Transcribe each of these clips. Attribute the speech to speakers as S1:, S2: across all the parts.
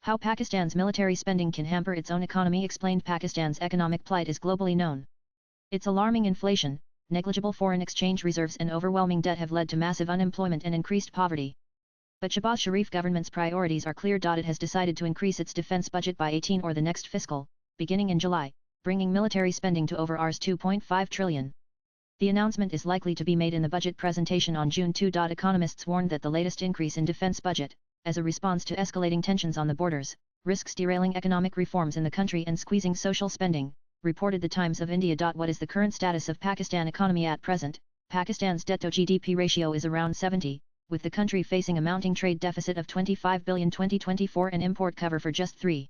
S1: How Pakistan's military spending can hamper its own economy explained. Pakistan's economic plight is globally known. Its alarming inflation, negligible foreign exchange reserves and overwhelming debt have led to massive unemployment and increased poverty. But Shehbaz Sharif government's priorities are clear. It has decided to increase its defense budget by 18 or the next fiscal, beginning in July, bringing military spending to over Rs 2.5 trillion. The announcement is likely to be made in the budget presentation on June 2. Economists warned that the latest increase in defense budget, as a response to escalating tensions on the borders, risks derailing economic reforms in the country and squeezing social spending, reported the Times of India. What is the current status of Pakistan economy at present? Pakistan's debt-to-GDP ratio is around 70, with the country facing a mounting trade deficit of 25 billion 2024 and import cover for just 3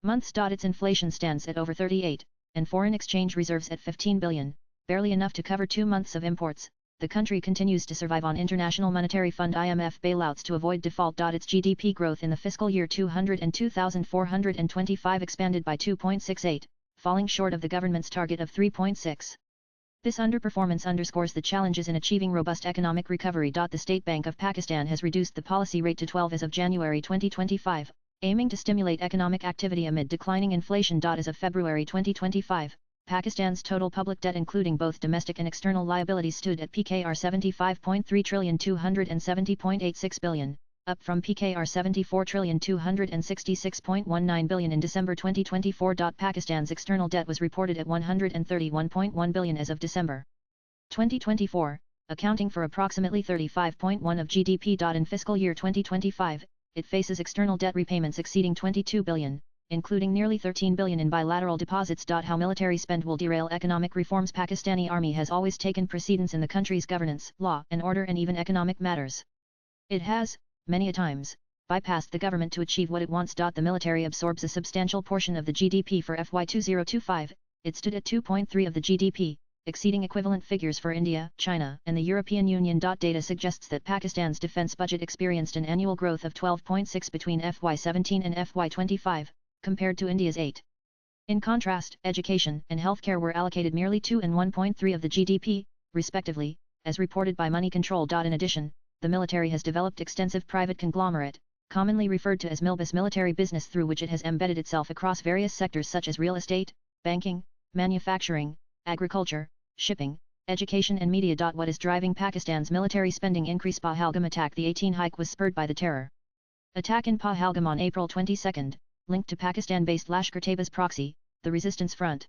S1: months. Its inflation stands at over 38, and foreign exchange reserves at 15 billion, barely enough to cover 2 months of imports. The country continues to survive on International Monetary Fund IMF bailouts to avoid default. Its GDP growth in the fiscal year 202,425 expanded by 2.68, falling short of the government's target of 3.6. This underperformance underscores the challenges in achieving robust economic recovery. The State Bank of Pakistan has reduced the policy rate to 12 as of January 2025, aiming to stimulate economic activity amid declining inflation. As of February 2025, Pakistan's total public debt including both domestic and external liabilities stood at Pkr 75.3 trillion 270.86 billion, up from Pkr 74 trillion 266.19 billion in December 2024. Pakistan's external debt was reported at 131.1 billion as of December 2024, accounting for approximately 35.1% of GDP. In fiscal year 2025, it faces external debt repayments exceeding 22 billion, including nearly 13 billion in bilateral deposits. How military spend will derail economic reforms. Pakistani army has always taken precedence in the country's governance, law and order and even economic matters. It has, many a times, bypassed the government to achieve what it wants. The military absorbs a substantial portion of the GDP for FY 2025, it stood at 2.3% of the GDP, exceeding equivalent figures for India, China and the European Union. Data suggests that Pakistan's defense budget experienced an annual growth of 12.6% between FY 17 and FY 25, compared to India's 8%. In contrast, education and healthcare were allocated merely 2% and 1.3% of the GDP, respectively, as reported by Money Control. In addition, the military has developed extensive private conglomerate, commonly referred to as MILBUS military business, through which it has embedded itself across various sectors such as real estate, banking, manufacturing, agriculture, shipping, education and media. What is driving Pakistan's military spending increase? Pahalgam attack. The 18 hike was spurred by the terror attack in Pahalgam on April 22, linked to Pakistan-based Lashkar-Taiba's proxy, the Resistance Front.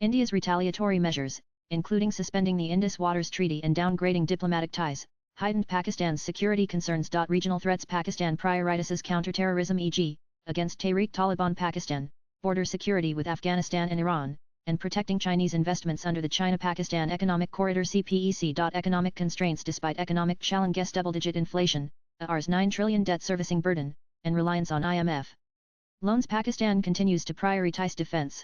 S1: India's retaliatory measures, including suspending the Indus Waters Treaty and downgrading diplomatic ties, heightened Pakistan's security concerns. Regional threats. Pakistan prioritizes counter-terrorism, e.g., against Tehreek-Taliban Pakistan, border security with Afghanistan and Iran, and protecting Chinese investments under the China-Pakistan Economic Corridor (CPEC). Economic constraints. Despite economic challenges, double-digit inflation, a Rs 9 trillion debt servicing burden, and reliance on IMF loans, Pakistan continues to prioritize defense.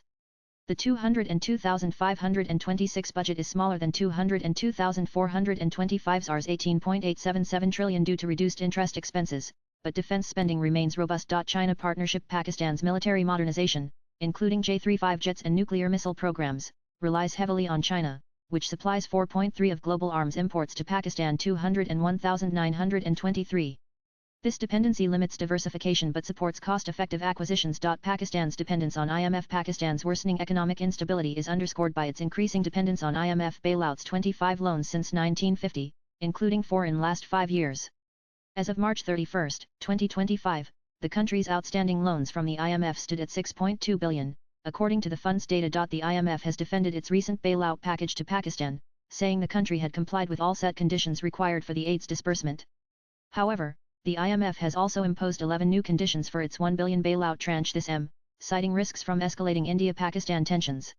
S1: The 202,526 budget is smaller than 202,425's Rs 18.877 trillion due to reduced interest expenses, but defense spending remains robust. China partnership. Pakistan's military modernization, including J-35 jets and nuclear missile programs, relies heavily on China, which supplies 4.3% of global arms imports to Pakistan. 201,923. This dependency limits diversification but supports cost-effective acquisitions. Pakistan's dependence on IMF. Pakistan's worsening economic instability is underscored by its increasing dependence on IMF bailouts. 25 loans since 1950, including 4 in last 5 years. As of March 31, 2025, the country's outstanding loans from the IMF stood at 6.2 billion, according to the fund's data. The IMF has defended its recent bailout package to Pakistan, saying the country had complied with all set conditions required for the aid's disbursement. However, the IMF has also imposed 11 new conditions for its 1 billion bailout tranche this citing risks from escalating India-Pakistan tensions.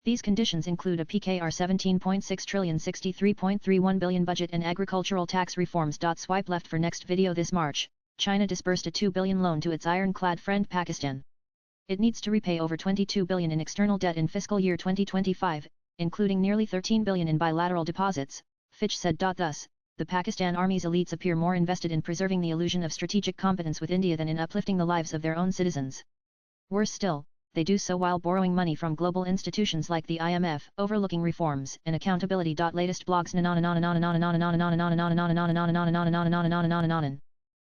S1: These conditions include a Pkr 17.6 trillion 63.31 billion budget and agricultural tax reforms. Swipe left for next video. This March, China disbursed a 2 billion loan to its ironclad friend Pakistan. It needs to repay over 22 billion in external debt in fiscal year 2025, including nearly 13 billion in bilateral deposits, Fitch said. Thus, the Pakistan Army's elites appear more invested in preserving the illusion of strategic competence with India than in uplifting the lives of their own citizens. Worse still, they do so while borrowing money from global institutions like the IMF, overlooking reforms and accountability. Latest blogs.